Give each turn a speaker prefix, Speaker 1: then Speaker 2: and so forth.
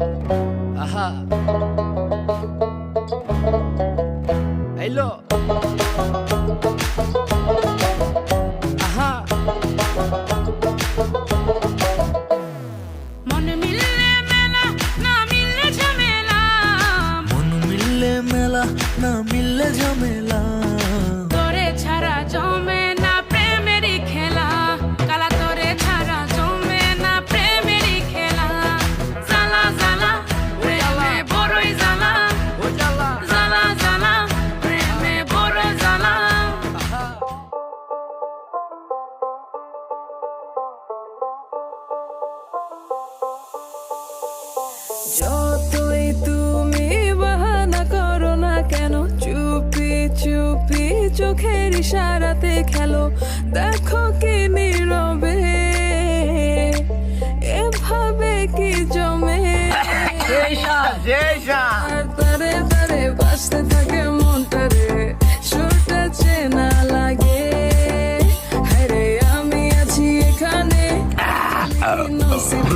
Speaker 1: Aha. Hello. Aha.
Speaker 2: मन मिलले मेला ना मिलले झमेला
Speaker 3: মন মিললে মেলা না মিললে ঝামেলা
Speaker 2: তোরে ছাড়া জমে না প্রেমেরই খেলা কালা তোরে ছাড়া জমে না প্রেমেরই খেলা জ্বালা জ্বালা প্রেমে বড়ই জ্বালা
Speaker 1: ও জ্বালা।
Speaker 2: জ্বালা জ্বালা প্রেমে বড় জ্বালা
Speaker 1: Aha.
Speaker 4: যতই তুমি বাহানা করো না কেন চুপি চুপি চোখের ইশারাতে খেলো দেখো কি নীরবে এভাবে কি জমে আর তারে তারে বাসতে থাকে মনটা রে সুরটা চেনা লাগে হ্যাঁ রে আমি আছি এখানে নসিব